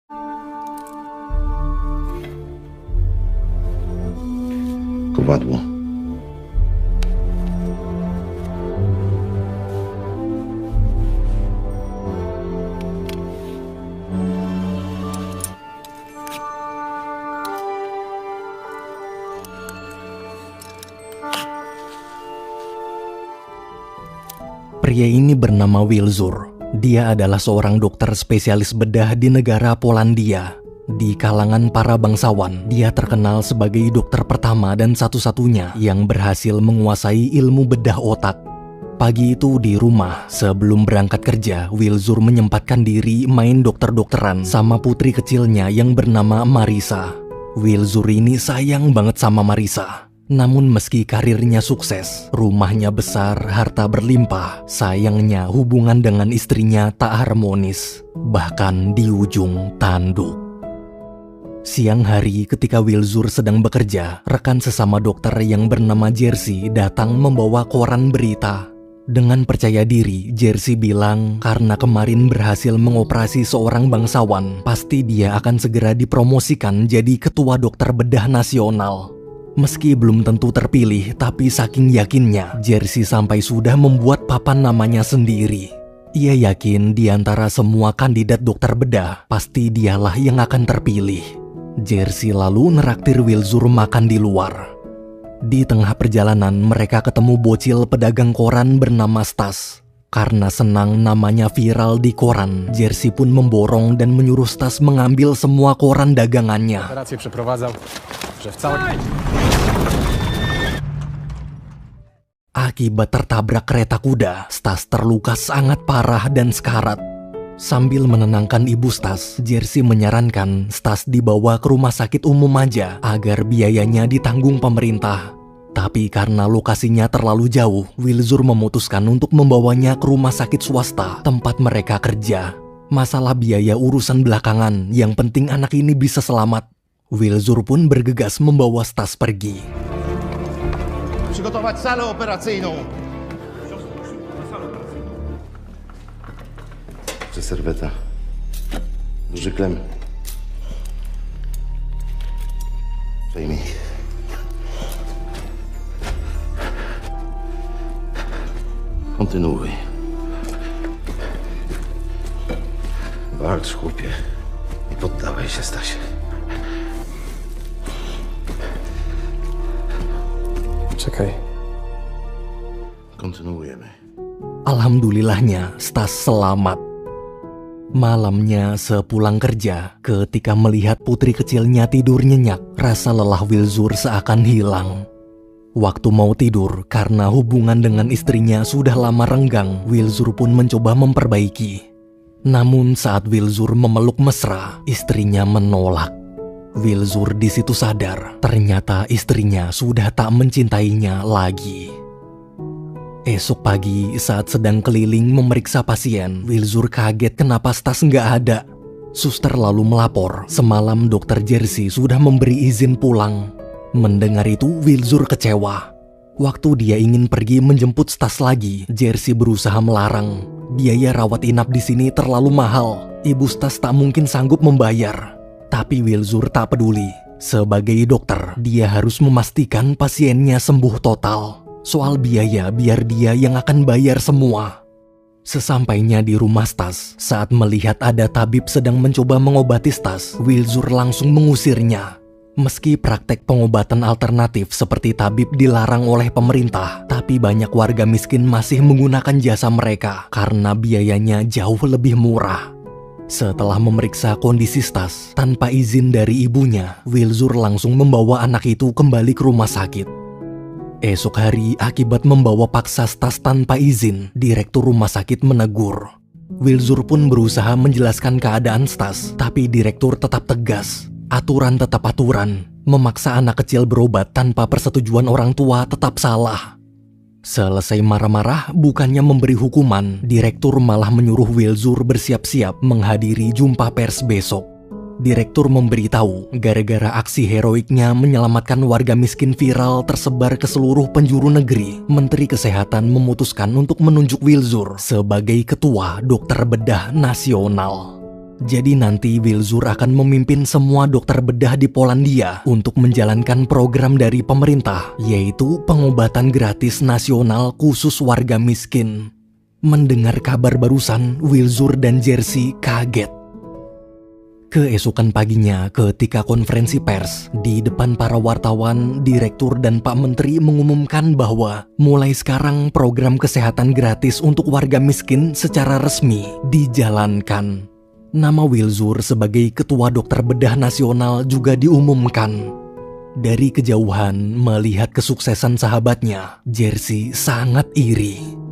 Kowadło. Pria ini bernama Wilzur. Dia adalah seorang dokter spesialis bedah di negara Polandia. Di kalangan para bangsawan, dia terkenal sebagai dokter pertama dan satu-satunya yang berhasil menguasai ilmu bedah otak. Pagi itu di rumah, sebelum berangkat kerja, Wilzur menyempatkan diri main dokter-dokteran sama putri kecilnya yang bernama Marisa. Wilzur ini sayang banget sama Marisa. Namun meski karirnya sukses, rumahnya besar, harta berlimpah, sayangnya hubungan dengan istrinya tak harmonis, bahkan di ujung tanduk. Siang hari ketika Wilzur sedang bekerja, rekan sesama dokter yang bernama Jerzy datang membawa koran berita. Dengan percaya diri, Jerzy bilang karena kemarin berhasil mengoperasi seorang bangsawan, pasti dia akan segera dipromosikan jadi ketua dokter bedah nasional. Meski belum tentu terpilih, tapi saking yakinnya, Jerzy sampai sudah membuat papan namanya sendiri. Ia yakin di antara semua kandidat dokter bedah, pasti dialah yang akan terpilih. Jerzy lalu neraktir Wilzur makan di luar. Di tengah perjalanan, mereka ketemu bocil pedagang koran bernama Stas. Karena senang namanya viral di koran, Jerzy pun memborong dan menyuruh Stas mengambil semua koran dagangannya. Akibat tertabrak kereta kuda, Stas terluka sangat parah dan sekarat. Sambil menenangkan ibu Stas, Jerzy menyarankan Stas dibawa ke rumah sakit umum aja agar biayanya ditanggung pemerintah. Tapi karena lokasinya terlalu jauh, Wilzur memutuskan untuk membawanya ke rumah sakit swasta tempat mereka kerja. Masalah biaya urusan belakangan, yang penting anak ini bisa selamat. Wilzur pun bergegas membawa Stas pergi. Przygotować salę operacyjną. Czy serweta? Duży klem. Przejmij. Kontynuuj. Walcz, chłopie. Nie poddawaj się, Stasie. Czekaj. Kontynuujemy. Alhamdulillahnya, Stas selamat. Malamnya sepulang kerja, ketika melihat putri kecilnya tidur nyenyak, rasa lelah Wilzur seakan hilang. Waktu mau tidur, karena hubungan dengan istrinya sudah lama renggang, Wilzur pun mencoba memperbaiki. Namun saat Wilzur memeluk mesra, istrinya menolak. Wilzur di situ sadar, ternyata istrinya sudah tak mencintainya lagi. Esok pagi, saat sedang keliling memeriksa pasien, Wilzur kaget kenapa Stas nggak ada. Suster lalu melapor, semalam dokter Jerzy sudah memberi izin pulang. Mendengar itu, Wilzur kecewa. Waktu dia ingin pergi menjemput Stas lagi, Jerzy berusaha melarang. Biaya rawat inap di sini terlalu mahal. Ibu Stas tak mungkin sanggup membayar. Tapi Wilzur tak peduli. Sebagai dokter, dia harus memastikan pasiennya sembuh total. Soal biaya, biar dia yang akan bayar semua. Sesampainya di rumah Stas, saat melihat ada tabib sedang mencoba mengobati Stas, Wilzur langsung mengusirnya. Meski praktek pengobatan alternatif seperti tabib dilarang oleh pemerintah, tapi banyak warga miskin masih menggunakan jasa mereka karena biayanya jauh lebih murah. Setelah memeriksa kondisi Stas, tanpa izin dari ibunya, Wilzur langsung membawa anak itu kembali ke rumah sakit. Esok hari, akibat membawa paksa Stas tanpa izin, direktur rumah sakit menegur. Wilzur pun berusaha menjelaskan keadaan Stas, tapi direktur tetap tegas. Aturan tetap aturan, memaksa anak kecil berobat tanpa persetujuan orang tua tetap salah. Selesai marah-marah, bukannya memberi hukuman, direktur malah menyuruh Wilzur bersiap-siap menghadiri jumpa pers besok. Direktur memberitahu, gara-gara aksi heroiknya menyelamatkan warga miskin viral tersebar ke seluruh penjuru negeri, Menteri Kesehatan memutuskan untuk menunjuk Wilzur sebagai ketua dokter bedah nasional. Jadi nanti Wilzur akan memimpin semua dokter bedah di Polandia untuk menjalankan program dari pemerintah, yaitu pengobatan gratis nasional khusus warga miskin. Mendengar kabar barusan, Wilzur dan Jerzy kaget. Keesokan paginya, ketika konferensi pers, di depan para wartawan, direktur dan Pak Menteri mengumumkan bahwa mulai sekarang program kesehatan gratis untuk warga miskin secara resmi dijalankan. Nama Wilzur sebagai Ketua Dokter Bedah Nasional juga diumumkan. Dari kejauhan melihat kesuksesan sahabatnya, Jerzy sangat iri.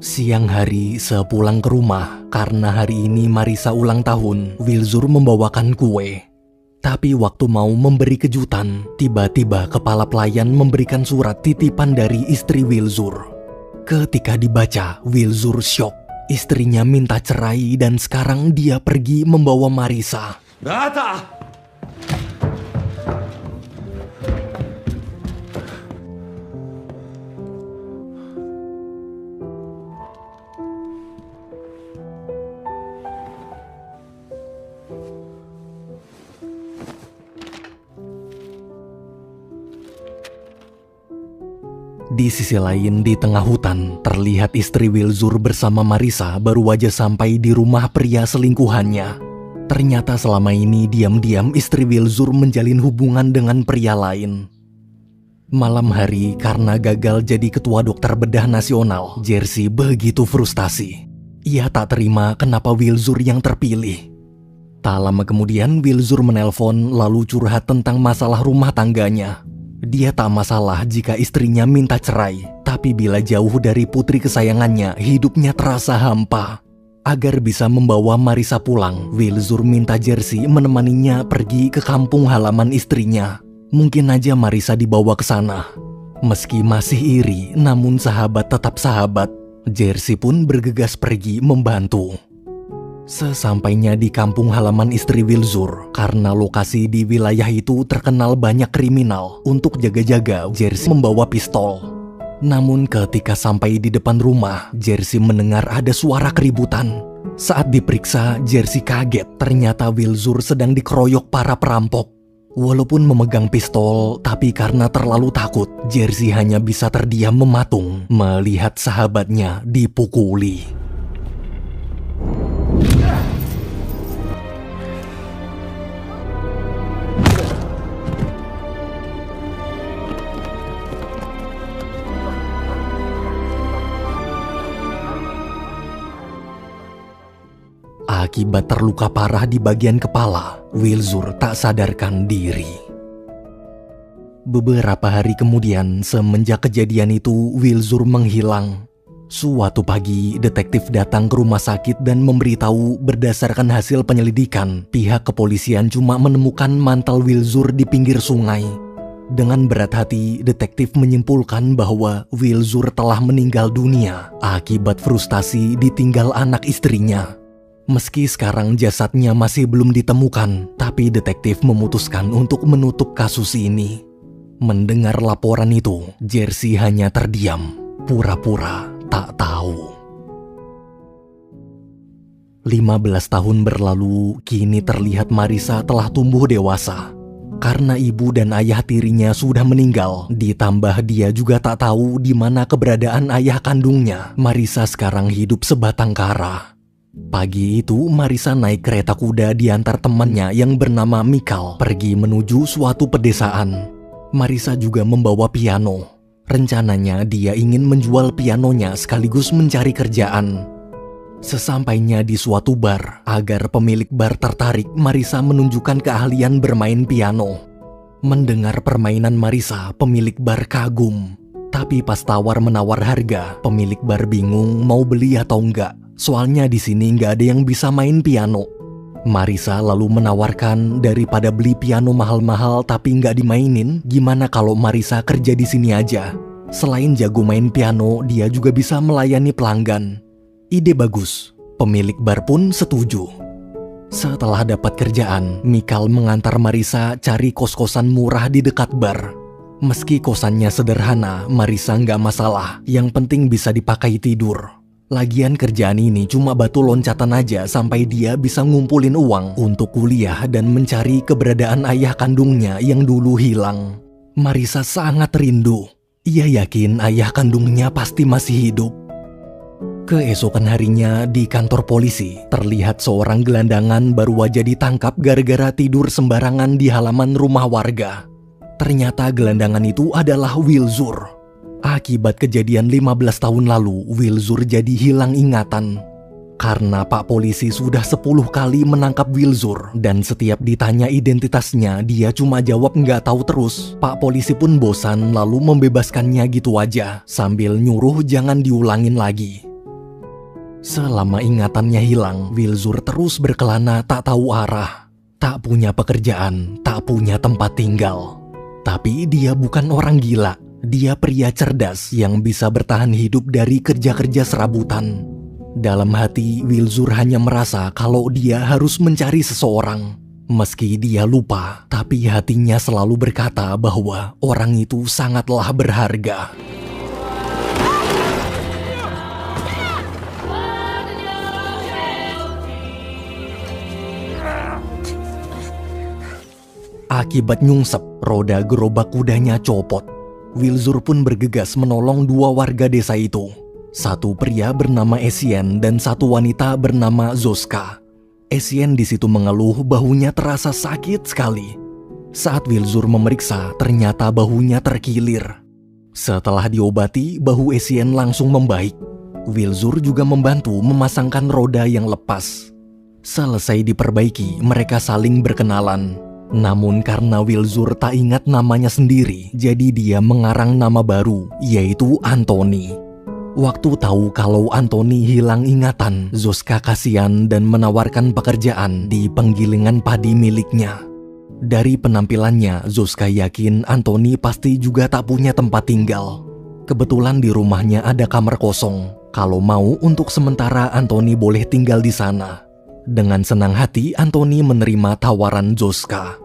Siang hari sepulang ke rumah, karena hari ini Marisa ulang tahun, Wilzur membawakan kue. Tapi waktu mau memberi kejutan, tiba-tiba kepala pelayan memberikan surat titipan dari istri Wilzur. Ketika dibaca, Wilzur syok. Istrinya minta cerai dan sekarang dia pergi membawa Marisa. Beata! Di sisi lain, di tengah hutan, terlihat istri Wilzur bersama Marisa baru aja sampai di rumah pria selingkuhannya. Ternyata selama ini diam-diam istri Wilzur menjalin hubungan dengan pria lain. Malam hari, karena gagal jadi ketua dokter bedah nasional, Jerzy begitu frustasi. Ia tak terima kenapa Wilzur yang terpilih. Tak lama kemudian, Wilzur menelpon lalu curhat tentang masalah rumah tangganya. Dia tak masalah jika istrinya minta cerai, tapi bila jauh dari putri kesayangannya, hidupnya terasa hampa. Agar bisa membawa Marisa pulang, Wilzur minta Jerzy menemaninya pergi ke kampung halaman istrinya. Mungkin aja Marisa dibawa ke sana. Meski masih iri, namun sahabat tetap sahabat. Jerzy pun bergegas pergi membantu. Sesampainya di kampung halaman istri Wilzur, karena lokasi di wilayah itu terkenal banyak kriminal, untuk jaga-jaga Jerzy membawa pistol. Namun ketika sampai di depan rumah, Jerzy mendengar ada suara keributan. Saat diperiksa, Jerzy kaget, ternyata Wilzur sedang dikeroyok para perampok. Walaupun memegang pistol, tapi karena terlalu takut, Jerzy hanya bisa terdiam mematung melihat sahabatnya dipukuli. Akibat terluka parah di bagian kepala, Wilzur tak sadarkan diri. Beberapa hari kemudian, semenjak kejadian itu, Wilzur menghilang. Suatu pagi, detektif datang ke rumah sakit dan memberitahu berdasarkan hasil penyelidikan, pihak kepolisian cuma menemukan mantel Wilzur di pinggir sungai. Dengan berat hati, detektif menyimpulkan bahwa Wilzur telah meninggal dunia akibat frustasi ditinggal anak istrinya. Meski sekarang jasadnya masih belum ditemukan, tapi detektif memutuskan untuk menutup kasus ini. Mendengar laporan itu, Jerzy hanya terdiam, pura-pura tak tahu. 15 tahun berlalu, kini terlihat Marisa telah tumbuh dewasa. Karena ibu dan ayah tirinya sudah meninggal, ditambah dia juga tak tahu di mana keberadaan ayah kandungnya, Marisa sekarang hidup sebatang kara. Pagi itu, Marisa naik kereta kuda diantar temannya yang bernama Mikal pergi menuju suatu pedesaan. Marisa juga membawa piano. Rencananya dia ingin menjual pianonya sekaligus mencari kerjaan. Sesampainya di suatu bar, agar pemilik bar tertarik, Marisa menunjukkan keahlian bermain piano. Mendengar permainan Marisa, pemilik bar kagum. Tapi pas tawar-menawar harga, pemilik bar bingung mau beli atau enggak. Soalnya di sini nggak ada yang bisa main piano. Marisa lalu menawarkan daripada beli piano mahal-mahal tapi nggak dimainin, gimana kalau Marisa kerja di sini aja. Selain jago main piano, dia juga bisa melayani pelanggan. Ide bagus. Pemilik bar pun setuju. Setelah dapat kerjaan, Mikal mengantar Marisa cari kos-kosan murah di dekat bar. Meski kosannya sederhana, Marisa nggak masalah. Yang penting bisa dipakai tidur. Lagian kerjaan ini cuma batu loncatan aja sampai dia bisa ngumpulin uang untuk kuliah dan mencari keberadaan ayah kandungnya yang dulu hilang. Marisa sangat rindu. Ia yakin ayah kandungnya pasti masih hidup. Keesokan harinya di kantor polisi, terlihat seorang gelandangan baru aja ditangkap gara-gara tidur sembarangan di halaman rumah warga. Ternyata gelandangan itu adalah Wilzur. Akibat kejadian 15 tahun lalu, Wilzur jadi hilang ingatan. Karena Pak Polisi sudah 10 kali menangkap Wilzur dan setiap ditanya identitasnya, dia cuma jawab nggak tahu terus. Pak Polisi pun bosan lalu membebaskannya gitu aja, sambil nyuruh jangan diulangin lagi. Selama ingatannya hilang, Wilzur terus berkelana tak tahu arah. Tak punya pekerjaan, tak punya tempat tinggal. Tapi dia bukan orang gila. Dia pria cerdas yang bisa bertahan hidup dari kerja-kerja serabutan. Dalam hati, Wilzur hanya merasa kalau dia harus mencari seseorang. Meski dia lupa, tapi hatinya selalu berkata bahwa orang itu sangatlah berharga. Akibat nyungsep, roda gerobak kudanya copot. Wilzur pun bergegas menolong 2 warga desa itu. Satu pria bernama Essien dan satu wanita bernama Zoska. Essien di situ mengeluh bahunya terasa sakit sekali. Saat Wilzur memeriksa, ternyata bahunya terkilir. Setelah diobati, bahu Essien langsung membaik. Wilzur juga membantu memasangkan roda yang lepas. Selesai diperbaiki, mereka saling berkenalan. Namun karena Wilzur tak ingat namanya sendiri, jadi dia mengarang nama baru, yaitu Anthony. Waktu tahu kalau Anthony hilang ingatan, Zoska kasihan dan menawarkan pekerjaan di penggilingan padi miliknya. Dari penampilannya, Zoska yakin Anthony pasti juga tak punya tempat tinggal. Kebetulan di rumahnya ada kamar kosong. Kalau mau untuk sementara Anthony boleh tinggal di sana. Dengan senang hati, Anthony menerima tawaran Zoska.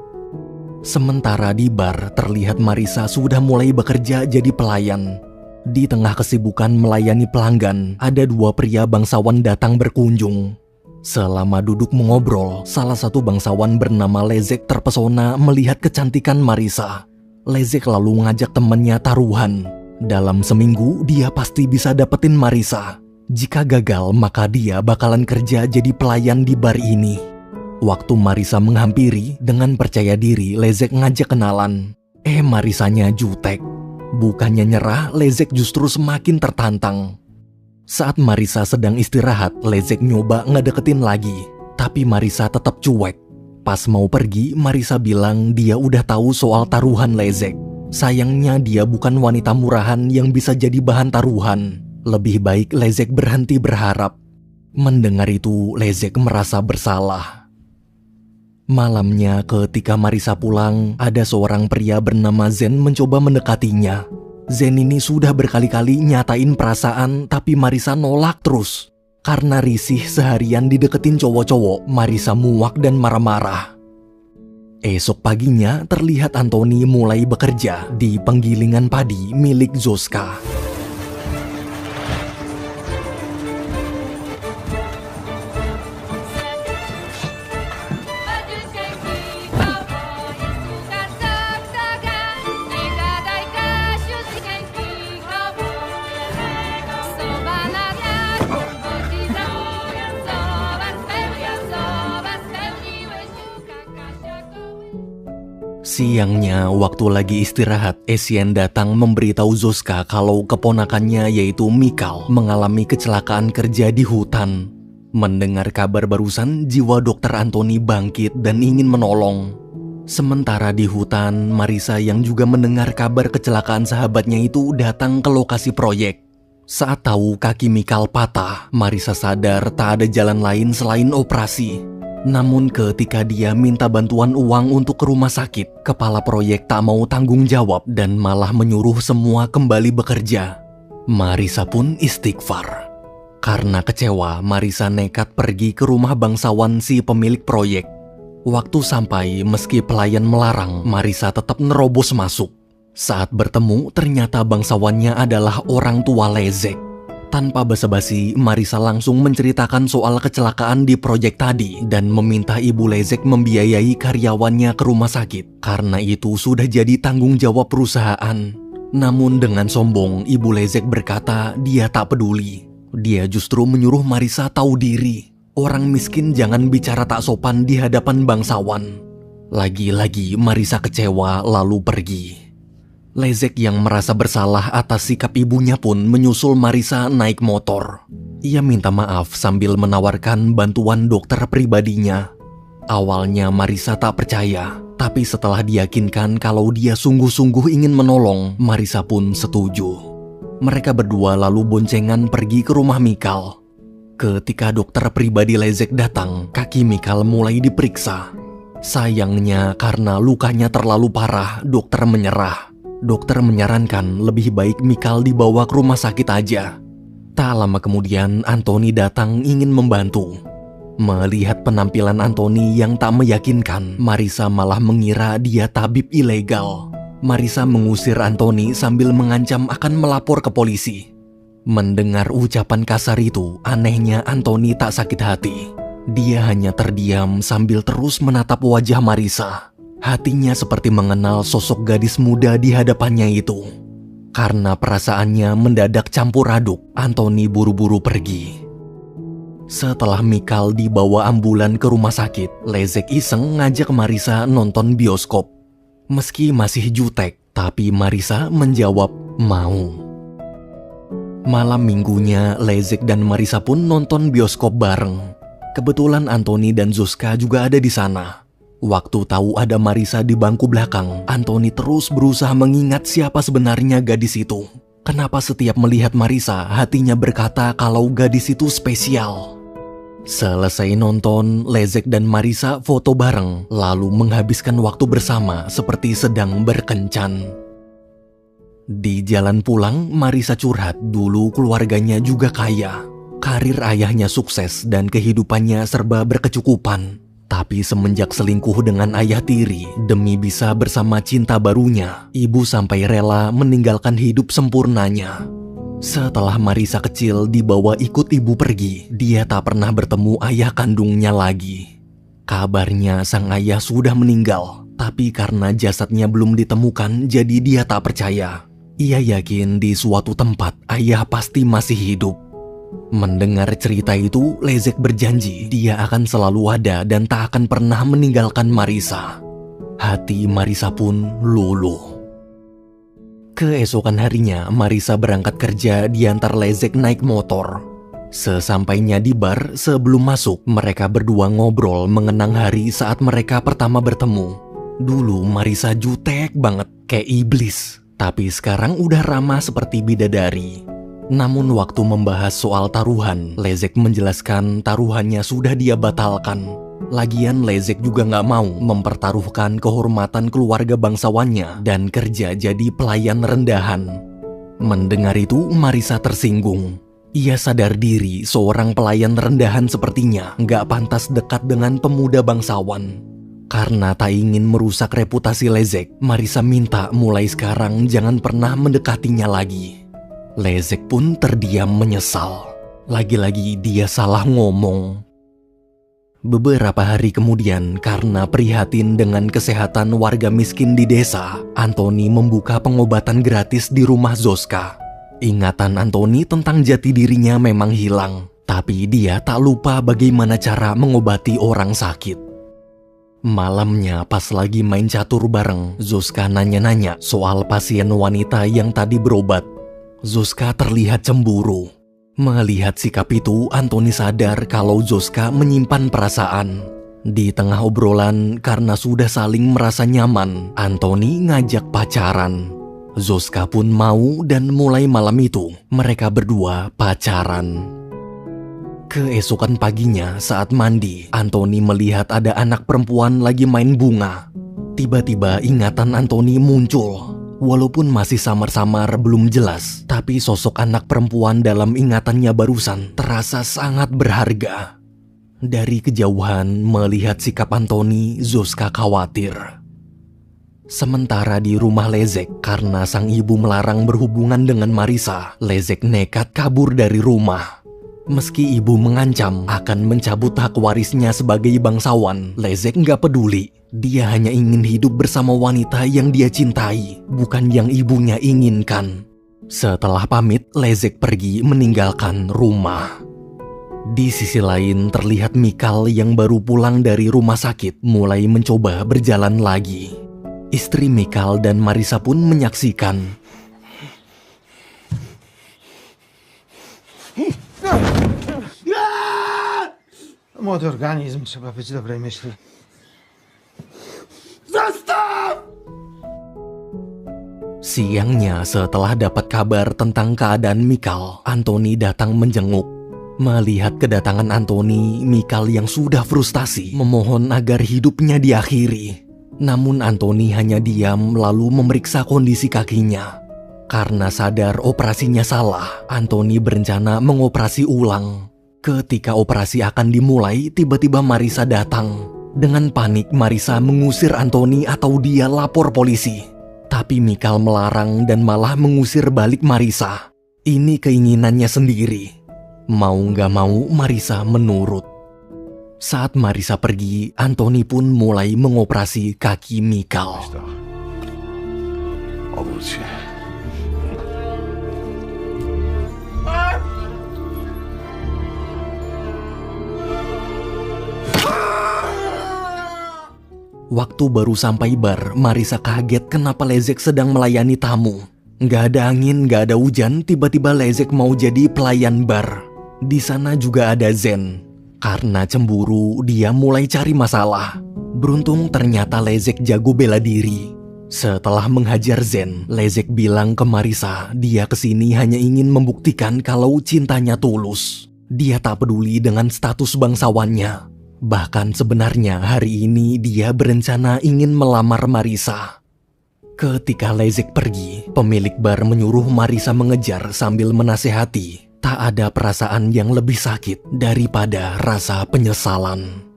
Sementara di bar, terlihat Marisa sudah mulai bekerja jadi pelayan. Di tengah kesibukan melayani pelanggan, ada 2 pria bangsawan datang berkunjung. Selama duduk mengobrol, salah satu bangsawan bernama Lezek terpesona melihat kecantikan Marisa. Lezek lalu ngajak temannya taruhan. Dalam seminggu, dia pasti bisa dapetin Marisa. Jika gagal, maka dia bakalan kerja jadi pelayan di bar ini. Waktu Marisa menghampiri, dengan percaya diri, Lezek ngajak kenalan. Marisanya jutek. Bukannya nyerah, Lezek justru semakin tertantang. Saat Marisa sedang istirahat, Lezek nyoba ngedeketin lagi. Tapi Marisa tetap cuek. Pas mau pergi, Marisa bilang dia udah tahu soal taruhan Lezek. Sayangnya dia bukan wanita murahan yang bisa jadi bahan taruhan. Lebih baik Lezek berhenti berharap. Mendengar itu, Lezek merasa bersalah. Malamnya ketika Marisa pulang, ada seorang pria bernama Zen mencoba mendekatinya. Zen ini sudah berkali-kali nyatain perasaan, tapi Marisa nolak terus. Karena risih seharian dideketin cowok-cowok, Marisa muak dan marah-marah. Esok paginya, terlihat Anthony mulai bekerja di penggilingan padi milik Zoska. Siangnya, waktu lagi istirahat, Essien datang memberitahu Zoska kalau keponakannya yaitu Mikal mengalami kecelakaan kerja di hutan. Mendengar kabar barusan, jiwa dokter Anthony bangkit dan ingin menolong. Sementara di hutan, Marisa yang juga mendengar kabar kecelakaan sahabatnya itu datang ke lokasi proyek. Saat tahu kaki Mikal patah, Marisa sadar tak ada jalan lain selain operasi. Namun ketika dia minta bantuan uang untuk ke rumah sakit, kepala proyek tak mau tanggung jawab dan malah menyuruh semua kembali bekerja. Marisa pun istighfar. Karena kecewa, Marisa nekat pergi ke rumah bangsawan si pemilik proyek. Waktu sampai, meski pelayan melarang, Marisa tetap nerobos masuk. Saat bertemu, ternyata bangsawannya adalah orang tua Lezek. Tanpa basa-basi, Marisa langsung menceritakan soal kecelakaan di proyek tadi dan meminta Ibu Lezek membiayai karyawannya ke rumah sakit karena itu sudah jadi tanggung jawab perusahaan. Namun dengan sombong, Ibu Lezek berkata dia tak peduli. Dia justru menyuruh Marisa tahu diri. Orang miskin jangan bicara tak sopan di hadapan bangsawan. Lagi-lagi Marisa kecewa lalu pergi. Lezek yang merasa bersalah atas sikap ibunya pun menyusul Marisa naik motor. Ia minta maaf sambil menawarkan bantuan dokter pribadinya. Awalnya Marisa tak percaya, tapi setelah diyakinkan kalau dia sungguh-sungguh ingin menolong, Marisa pun setuju. Mereka berdua lalu boncengan pergi ke rumah Mikal. Ketika dokter pribadi Lezek datang, kaki Mikal mulai diperiksa. Sayangnya karena lukanya terlalu parah, dokter menyerah. Dokter menyarankan lebih baik Mikal dibawa ke rumah sakit aja. Tak lama kemudian Anthony datang ingin membantu. Melihat penampilan Anthony yang tak meyakinkan, Marisa malah mengira dia tabib ilegal. Marisa mengusir Anthony sambil mengancam akan melapor ke polisi. Mendengar ucapan kasar itu, anehnya Anthony tak sakit hati. Dia hanya terdiam sambil terus menatap wajah Marisa. Hatinya seperti mengenal sosok gadis muda di hadapannya itu. Karena perasaannya mendadak campur aduk, Anthony buru-buru pergi. Setelah Mikal dibawa ambulan ke rumah sakit, Lezek iseng ngajak Marisa nonton bioskop. Meski masih jutek, tapi Marisa menjawab mau. Malam minggunya, Lezek dan Marisa pun nonton bioskop bareng. Kebetulan Anthony dan Zuzka juga ada di sana. Waktu tahu ada Marisa di bangku belakang, Anthony terus berusaha mengingat siapa sebenarnya gadis itu. Kenapa setiap melihat Marisa, hatinya berkata kalau gadis itu spesial. Selesai nonton, Lezek dan Marisa foto bareng, lalu menghabiskan waktu bersama seperti sedang berkencan. Di jalan pulang, Marisa curhat dulu keluarganya juga kaya. Karir ayahnya sukses dan kehidupannya serba berkecukupan. Tapi semenjak selingkuh dengan ayah tiri demi bisa bersama cinta barunya, ibu sampai rela meninggalkan hidup sempurnanya. Setelah Marisa kecil dibawa ikut ibu pergi, dia tak pernah bertemu ayah kandungnya lagi. Kabarnya sang ayah sudah meninggal, tapi karena jasadnya belum ditemukan, jadi dia tak percaya. Ia yakin di suatu tempat ayah pasti masih hidup. Mendengar cerita itu, Lezek berjanji dia akan selalu ada dan tak akan pernah meninggalkan Marisa. Hati Marisa pun luluh. Keesokan harinya, Marisa berangkat kerja diantar Lezek naik motor. Sesampainya di bar, sebelum masuk, mereka berdua ngobrol mengenang hari saat mereka pertama bertemu. Dulu Marisa jutek banget, kayak iblis. Tapi sekarang udah ramah seperti bidadari. Namun waktu membahas soal taruhan, Lezek menjelaskan taruhannya sudah dia batalkan. Lagian Lezek juga gak mau mempertaruhkan kehormatan keluarga bangsawannya dan kerja jadi pelayan rendahan. Mendengar itu, Marisa tersinggung. Ia sadar diri seorang pelayan rendahan sepertinya gak pantas dekat dengan pemuda bangsawan. Karena tak ingin merusak reputasi Lezek, Marisa minta mulai sekarang jangan pernah mendekatinya lagi. Lezek pun terdiam menyesal. Lagi-lagi dia salah ngomong. Beberapa hari kemudian, karena prihatin dengan kesehatan warga miskin di desa, Anthony membuka pengobatan gratis di rumah Zuzka. Ingatan Anthony tentang jati dirinya memang hilang, tapi dia tak lupa bagaimana cara mengobati orang sakit. Malamnya pas lagi main catur bareng, Zuzka nanya-nanya soal pasien wanita yang tadi berobat. Zuzka terlihat cemburu. Melihat sikap itu, Anthony sadar kalau Zuzka menyimpan perasaan. Di tengah obrolan, karena sudah saling merasa nyaman, Anthony ngajak pacaran. Zuzka pun mau dan mulai malam itu, mereka berdua pacaran. Keesokan paginya saat mandi, Anthony melihat ada anak perempuan lagi main bunga. Tiba-tiba ingatan Anthony muncul. Walaupun masih samar-samar belum jelas, tapi sosok anak perempuan dalam ingatannya barusan terasa sangat berharga. Dari kejauhan melihat sikap Anthony, Zuzka khawatir. Sementara di rumah Lezek, karena sang ibu melarang berhubungan dengan Marisa, Lezek nekat kabur dari rumah. Meski ibu mengancam akan mencabut hak warisnya sebagai bangsawan, Lezek nggak peduli. Dia hanya ingin hidup bersama wanita yang dia cintai, bukan yang ibunya inginkan. Setelah pamit, Lezek pergi meninggalkan rumah. Di sisi lain, terlihat Mikal yang baru pulang dari rumah sakit mulai mencoba berjalan lagi. Istri Mikal dan Marisa pun menyaksikan. Młody organizm, trzeba być dobrej myśli. Siangnya, setelah dapat kabar tentang keadaan Mikal, Anthony datang menjenguk. Melihat kedatangan Anthony, Mikal yang sudah frustasi memohon agar hidupnya diakhiri. Namun Anthony hanya diam lalu memeriksa kondisi kakinya. Karena sadar operasinya salah, Anthony berencana mengoperasi ulang. Ketika operasi akan dimulai, tiba-tiba Marisa datang. Dengan panik, Marisa mengusir Anthony atau dia lapor polisi. Tapi Mikal melarang dan malah mengusir balik Marisa. Ini keinginannya sendiri. Mau nggak mau, Marisa menurut. Saat Marisa pergi, Anthony pun mulai mengoperasi kaki Mikal. Obudź się. Waktu baru sampai bar, Marisa kaget kenapa Lezek sedang melayani tamu. Nggak ada angin, nggak ada hujan, tiba-tiba Lezek mau jadi pelayan bar. Di sana juga ada Zen. Karena cemburu, dia mulai cari masalah. Beruntung ternyata Lezek jago bela diri. Setelah menghajar Zen, Lezek bilang ke Marisa, dia kesini hanya ingin membuktikan kalau cintanya tulus. Dia tak peduli dengan status bangsawannya. Bahkan sebenarnya hari ini dia berencana ingin melamar Marisa. Ketika Lezek pergi, pemilik bar menyuruh Marisa mengejar sambil menasehati. Tak ada perasaan yang lebih sakit daripada rasa penyesalan.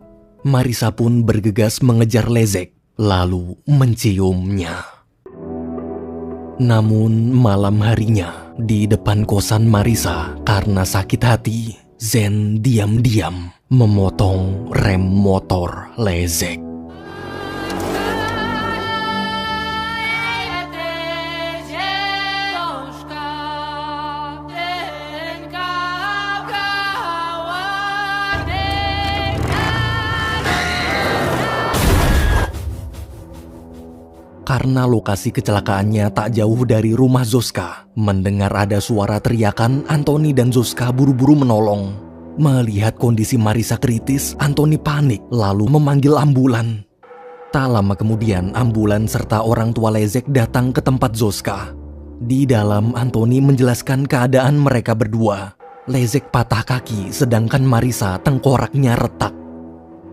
Marisa pun bergegas mengejar Lezek, lalu menciumnya. Namun malam harinya, di depan kosan Marisa, karena sakit hati, Zen diam-diam memotong rem motor Lezek. Karena lokasi kecelakaannya tak jauh dari rumah Zoska, mendengar ada suara teriakan, Anthony dan Zoska buru-buru menolong. Melihat kondisi Marisa kritis, Anthony panik lalu memanggil ambulan. Tak lama kemudian, ambulan serta orang tua Lezek datang ke tempat Zoska. Di dalam, Anthony menjelaskan keadaan mereka berdua. Lezek patah kaki, sedangkan Marisa tengkoraknya retak.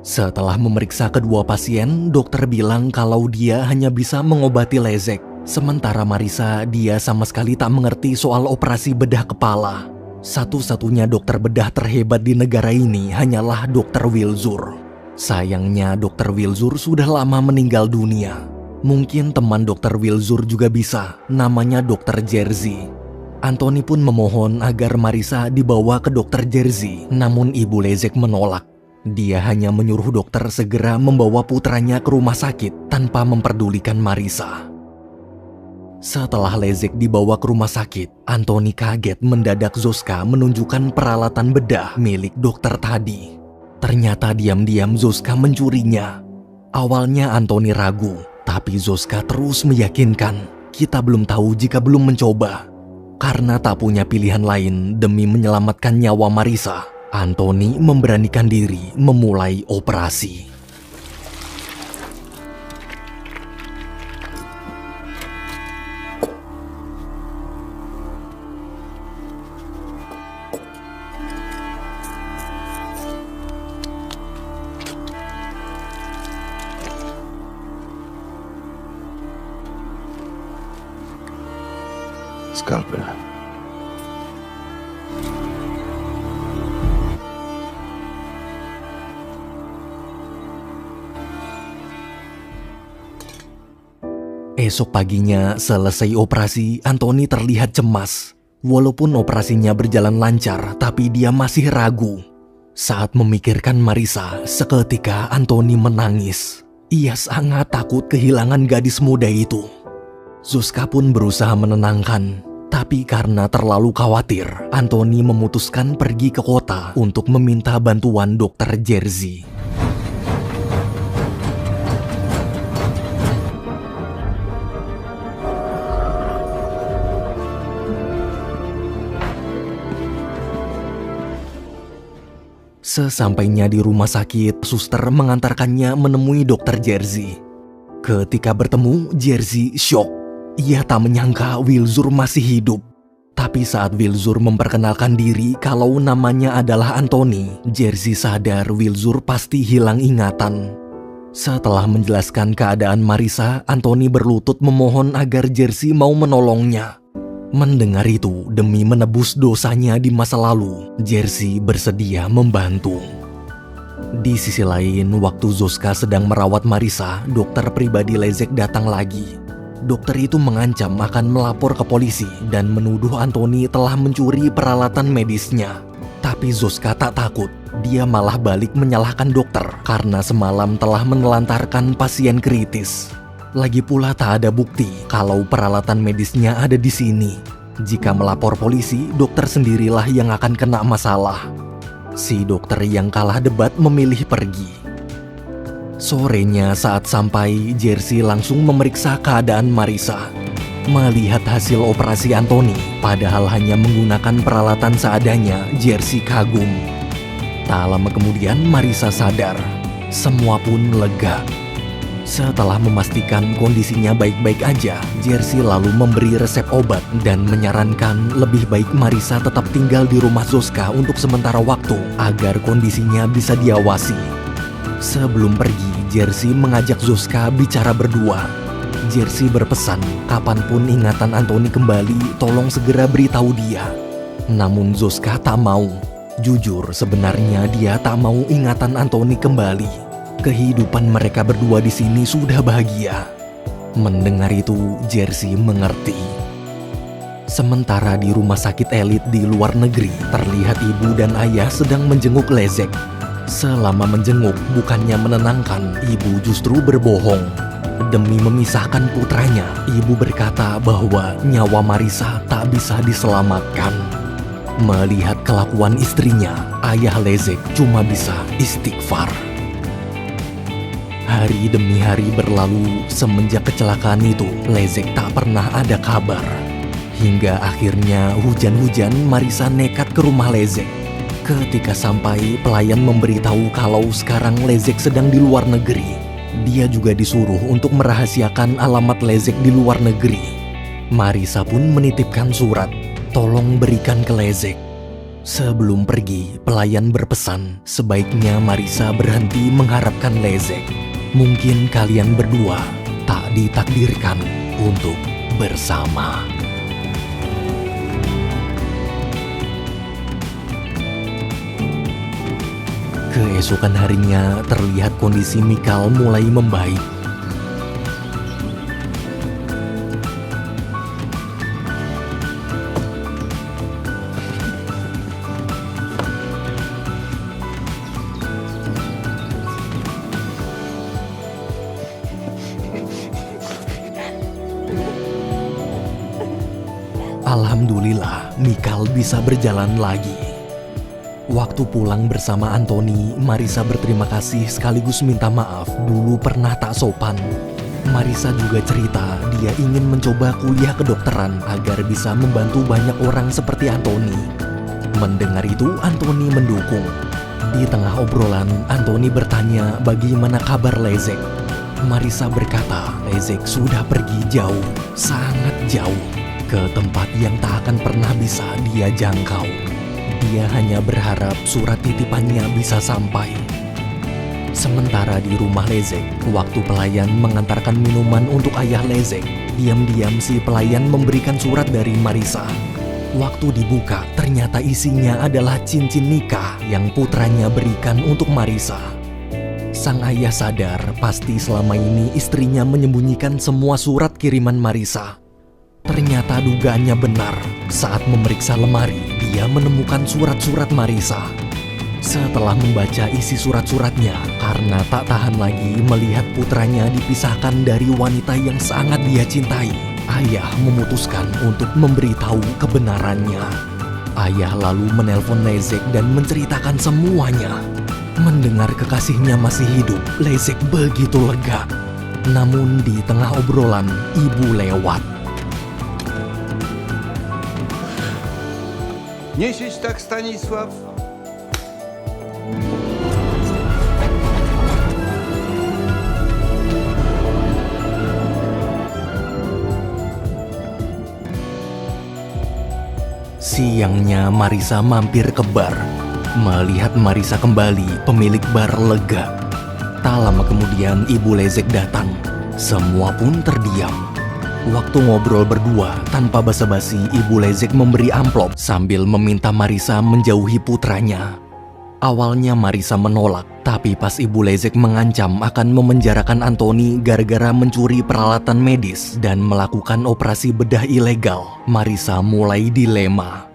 Setelah memeriksa kedua pasien, dokter bilang kalau dia hanya bisa mengobati Lezek. Sementara Marisa, dia sama sekali tak mengerti soal operasi bedah kepala. Satu-satunya dokter bedah terhebat di negara ini hanyalah Dr. Wilzur. Sayangnya Dr. Wilzur sudah lama meninggal dunia. Mungkin teman Dr. Wilzur juga bisa, namanya Dr. Jerzy. Anthony pun memohon agar Marisa dibawa ke Dr. Jerzy, namun ibu Lezek menolak. Dia hanya menyuruh dokter segera membawa putranya ke rumah sakit tanpa memperdulikan Marisa. Setelah Lezek dibawa ke rumah sakit, Anthony kaget mendadak Zoska menunjukkan peralatan bedah milik dokter tadi. Ternyata diam-diam Zoska mencurinya. Awalnya Anthony ragu, tapi Zoska terus meyakinkan, kita belum tahu jika belum mencoba. Karena tak punya pilihan lain demi menyelamatkan nyawa Marisa, Anthony memberanikan diri memulai operasi. Skalpel. Esok paginya selesai operasi, Anthony terlihat cemas. Walaupun operasinya berjalan lancar, tapi dia masih ragu. Saat memikirkan Marisa, seketika Anthony menangis. Ia sangat takut kehilangan gadis muda itu. Zuzka pun berusaha menenangkan, tapi karena terlalu khawatir, Anthony memutuskan pergi ke kota untuk meminta bantuan dokter Jerzy. Sesampainya di rumah sakit, suster mengantarkannya menemui dokter Jerzy. Ketika bertemu, Jerzy syok. Ia tak menyangka Wilzur masih hidup. Tapi saat Wilzur memperkenalkan diri kalau namanya adalah Anthony, Jerzy sadar Wilzur pasti hilang ingatan. Setelah menjelaskan keadaan Marisa, Anthony berlutut memohon agar Jerzy mau menolongnya. Mendengar itu, demi menebus dosanya di masa lalu, Jerzy bersedia membantu. Di sisi lain, waktu Zuzka sedang merawat Marisa, dokter pribadi Leszek datang lagi. Dokter itu mengancam akan melapor ke polisi dan menuduh Anthony telah mencuri peralatan medisnya. Tapi Zuzka tak takut, dia malah balik menyalahkan dokter karena semalam telah menelantarkan pasien kritis. Lagi pula tak ada bukti kalau peralatan medisnya ada di sini. Jika melapor polisi, dokter sendirilah yang akan kena masalah. Si dokter yang kalah debat memilih pergi. Sorenya saat sampai, Jerzy langsung memeriksa keadaan Marisa. Melihat hasil operasi Anthony, padahal hanya menggunakan peralatan seadanya, Jerzy kagum. Tak lama kemudian Marisa sadar. Semua pun lega. Setelah memastikan kondisinya baik-baik aja, Jerzy lalu memberi resep obat dan menyarankan lebih baik Marisa tetap tinggal di rumah Zuzka untuk sementara waktu agar kondisinya bisa diawasi. Sebelum pergi, Jerzy mengajak Zuzka bicara berdua. Jerzy berpesan, kapanpun ingatan Anthony kembali, tolong segera beritahu dia. Namun Zuzka tak mau. Jujur, sebenarnya dia tak mau ingatan Anthony kembali. Kehidupan mereka berdua di sini sudah bahagia. Mendengar itu, Jerzy mengerti. Sementara di rumah sakit elit di luar negeri, terlihat ibu dan ayah sedang menjenguk Leszek. Selama menjenguk, bukannya menenangkan, ibu justru berbohong. Demi memisahkan putranya, ibu berkata bahwa nyawa Marisa tak bisa diselamatkan. Melihat kelakuan istrinya, ayah Leszek cuma bisa istighfar. Hari demi hari berlalu, semenjak kecelakaan itu, Leszek tak pernah ada kabar. Hingga akhirnya hujan-hujan Marisa nekat ke rumah Leszek. Ketika sampai, pelayan memberitahu kalau sekarang Leszek sedang di luar negeri. Dia juga disuruh untuk merahasiakan alamat Leszek di luar negeri. Marisa pun menitipkan surat, tolong berikan ke Leszek. Sebelum pergi, pelayan berpesan, sebaiknya Marisa berhenti mengharapkan Leszek. Mungkin kalian berdua tak ditakdirkan untuk bersama. Keesokan harinya terlihat kondisi Mikal mulai membaik. Alhamdulillah, Mikal bisa berjalan lagi. Waktu pulang bersama Anthony, Marisa berterima kasih sekaligus minta maaf dulu pernah tak sopan. Marisa juga cerita dia ingin mencoba kuliah kedokteran agar bisa membantu banyak orang seperti Anthony. Mendengar itu, Anthony mendukung. Di tengah obrolan, Anthony bertanya bagaimana kabar Leszek. Marisa berkata Leszek sudah pergi jauh, sangat jauh, ke tempat yang tak akan pernah bisa dia jangkau. Dia hanya berharap surat titipannya bisa sampai. Sementara di rumah Leszek, waktu pelayan mengantarkan minuman untuk ayah Leszek, diam-diam si pelayan memberikan surat dari Marisa. Waktu dibuka, ternyata isinya adalah cincin nikah yang putranya berikan untuk Marisa. Sang ayah sadar pasti selama ini istrinya menyembunyikan semua surat kiriman Marisa. Ternyata dugaannya benar. Saat memeriksa lemari, dia menemukan surat-surat Marisa. Setelah membaca isi surat-suratnya, karena tak tahan lagi melihat putranya dipisahkan dari wanita yang sangat dia cintai, ayah memutuskan untuk memberitahu kebenarannya. Ayah lalu menelpon Lezek dan menceritakan semuanya. Mendengar kekasihnya masih hidup, Lezek begitu lega. Namun di tengah obrolan, ibu lewat. Nie siedź tak, Stanisław. Siangnya Marisa mampir ke bar. Melihat Marisa kembali, pemilik bar lega. Tak lama kemudian ibu Lezek datang. Semua pun terdiam. Waktu ngobrol berdua, tanpa basa-basi ibu Lezek memberi amplop sambil meminta Marisa menjauhi putranya. Awalnya Marisa menolak, tapi pas ibu Lezek mengancam akan memenjarakan Antoni gara-gara mencuri peralatan medis dan melakukan operasi bedah ilegal, Marisa mulai dilema.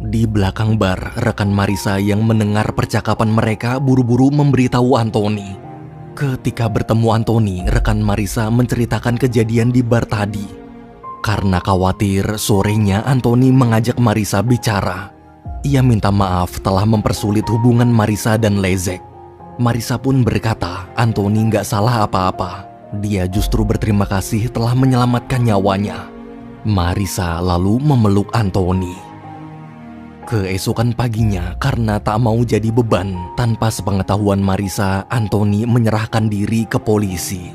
Di belakang bar, rekan Marisa yang mendengar percakapan mereka buru-buru memberitahu Antoni. Ketika bertemu Antoni, rekan Marisa menceritakan kejadian di bar tadi. Karena khawatir, sorenya Antoni mengajak Marisa bicara. Ia minta maaf telah mempersulit hubungan Marisa dan Lezek. Marisa pun berkata, Antoni nggak salah apa-apa. Dia justru berterima kasih telah menyelamatkan nyawanya. Marisa lalu memeluk Antoni. Keesokan paginya, karena tak mau jadi beban, tanpa sepengetahuan Marisa, Antoni menyerahkan diri ke polisi.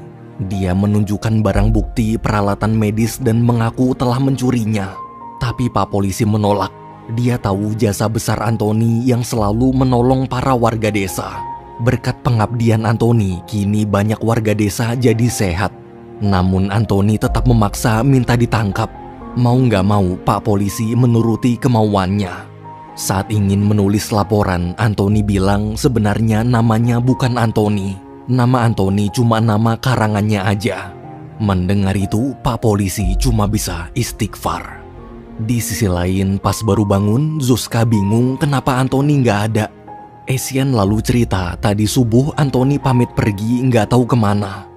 Dia menunjukkan barang bukti peralatan medis dan mengaku telah mencurinya. Tapi Pak Polisi menolak. Dia tahu jasa besar Antoni yang selalu menolong para warga desa. Berkat pengabdian Antoni, kini banyak warga desa jadi sehat. Namun Antoni tetap memaksa minta ditangkap. Mau nggak mau, Pak Polisi menuruti kemauannya. Saat ingin menulis laporan, Antoni bilang sebenarnya namanya bukan Antoni. Nama Antoni cuma nama karangannya aja. Mendengar itu, Pak Polisi cuma bisa istighfar. Di sisi lain, pas baru bangun, Zuzka bingung kenapa Antoni nggak ada. Esian lalu cerita tadi subuh Antoni pamit pergi nggak tahu kemana.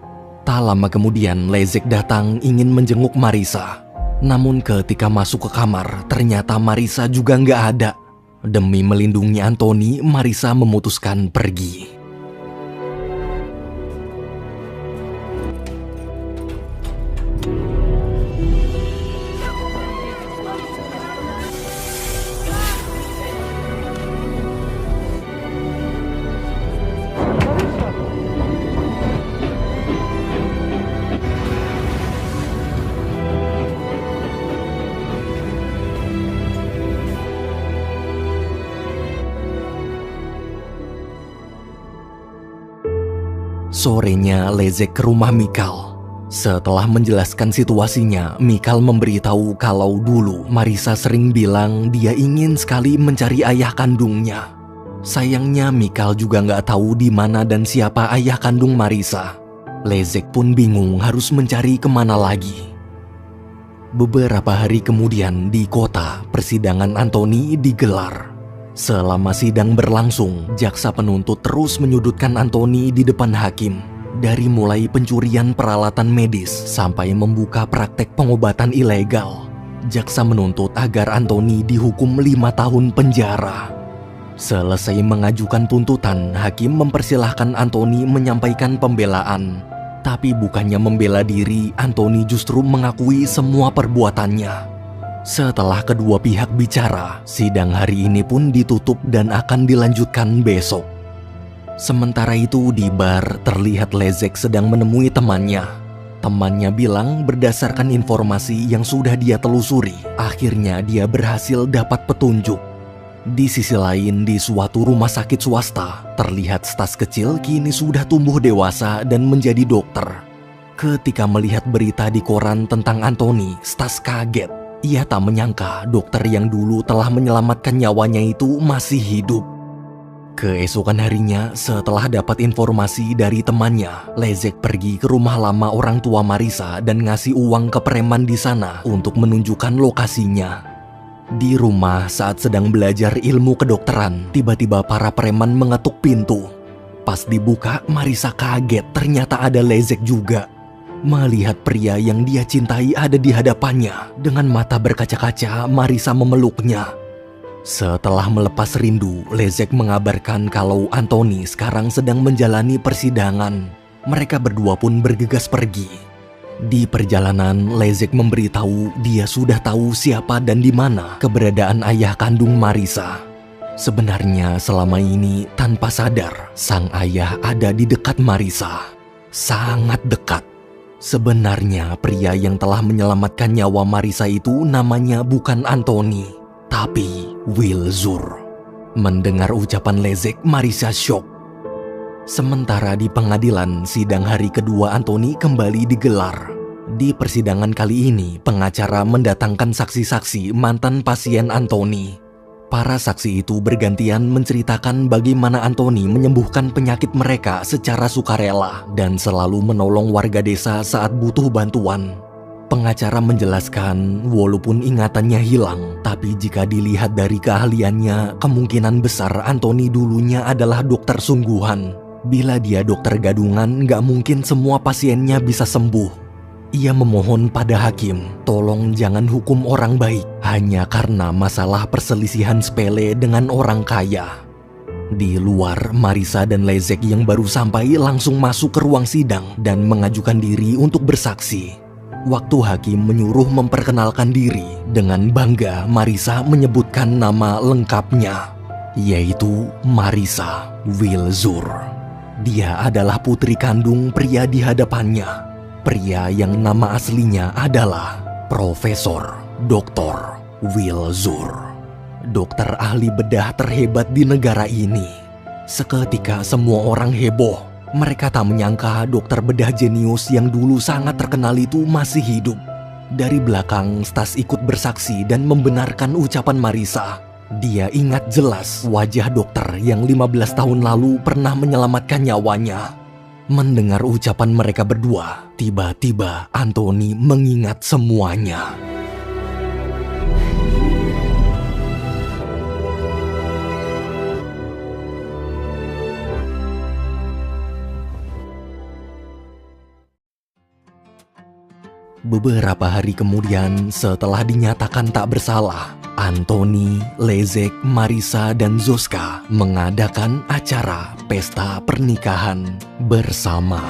Tak lama kemudian, Lezek datang ingin menjenguk Marisa. Namun ketika masuk ke kamar, ternyata Marisa juga nggak ada. Demi melindungi Antoni, Marisa memutuskan pergi. Sorenya Lezek ke rumah Mikal. Setelah menjelaskan situasinya, Mikal memberitahu kalau dulu Marisa sering bilang dia ingin sekali mencari ayah kandungnya. Sayangnya Mikal juga nggak tahu di mana dan siapa ayah kandung Marisa. Lezek pun bingung harus mencari kemana lagi. Beberapa hari kemudian di kota, persidangan Antoni digelar. Selama sidang berlangsung, jaksa penuntut terus menyudutkan Antoni di depan hakim. Dari mulai pencurian peralatan medis sampai membuka praktek pengobatan ilegal. Jaksa menuntut agar Antoni dihukum 5 tahun penjara. Selesai mengajukan tuntutan, hakim mempersilahkan Antoni menyampaikan pembelaan. Tapi bukannya membela diri, Antoni justru mengakui semua perbuatannya. Setelah kedua pihak bicara, sidang hari ini pun ditutup dan akan dilanjutkan besok. Sementara itu di bar terlihat Lezek sedang menemui temannya. Temannya bilang berdasarkan informasi yang sudah dia telusuri, akhirnya dia berhasil dapat petunjuk. Di sisi lain, di suatu rumah sakit swasta, terlihat Stas kecil kini sudah tumbuh dewasa dan menjadi dokter. Ketika melihat berita di koran tentang Antoni, Stas kaget. Ia tak menyangka dokter yang dulu telah menyelamatkan nyawanya itu masih hidup. Keesokan harinya, setelah dapat informasi dari temannya, Leszek pergi ke rumah lama orang tua Marisa dan ngasih uang ke preman di sana untuk menunjukkan lokasinya. Di rumah saat sedang belajar ilmu kedokteran, tiba-tiba para preman mengetuk pintu. Pas dibuka, Marisa kaget ternyata ada Leszek juga. Melihat pria yang dia cintai ada di hadapannya, dengan mata berkaca-kaca, Marisa memeluknya. Setelah melepas rindu, Leszek mengabarkan kalau Anthony sekarang sedang menjalani persidangan. Mereka berdua pun bergegas pergi. Di perjalanan, Leszek memberitahu dia sudah tahu siapa dan di mana keberadaan ayah kandung Marisa. Sebenarnya selama ini tanpa sadar, sang ayah ada di dekat Marisa. Sangat dekat. Sebenarnya pria yang telah menyelamatkan nyawa Marisa itu namanya bukan Anthony, tapi Wilzur. Mendengar ucapan Leszek, Marisa syok. Sementara di pengadilan, sidang hari kedua Anthony kembali digelar. Di persidangan kali ini, pengacara mendatangkan saksi-saksi mantan pasien Anthony. Para saksi itu bergantian menceritakan bagaimana Anthony menyembuhkan penyakit mereka secara sukarela dan selalu menolong warga desa saat butuh bantuan. Pengacara menjelaskan, walaupun ingatannya hilang, tapi jika dilihat dari keahliannya, kemungkinan besar Anthony dulunya adalah dokter sungguhan. Bila dia dokter gadungan, gak mungkin semua pasiennya bisa sembuh. Ia memohon pada hakim, tolong jangan hukum orang baik hanya karena masalah perselisihan sepele dengan orang kaya. Di luar, Marisa dan Leszek yang baru sampai langsung masuk ke ruang sidang dan mengajukan diri untuk bersaksi. Waktu hakim menyuruh memperkenalkan diri, dengan bangga Marisa menyebutkan nama lengkapnya, yaitu Marisa Wilzur. Dia adalah putri kandung pria di hadapannya, pria yang nama aslinya adalah Profesor Dr. Wilzur, dokter ahli bedah terhebat di negara ini. Seketika semua orang heboh. Mereka tak menyangka dokter bedah jenius yang dulu sangat terkenal itu masih hidup. Dari belakang, Stas ikut bersaksi dan membenarkan ucapan Marisa. Dia ingat jelas wajah dokter yang 15 tahun lalu pernah menyelamatkan nyawanya. Mendengar ucapan mereka berdua, tiba-tiba Anthony mengingat semuanya. Beberapa hari kemudian, setelah dinyatakan tak bersalah, Anthony, Leszek, Marisa, dan Zoska mengadakan acara pesta pernikahan bersama.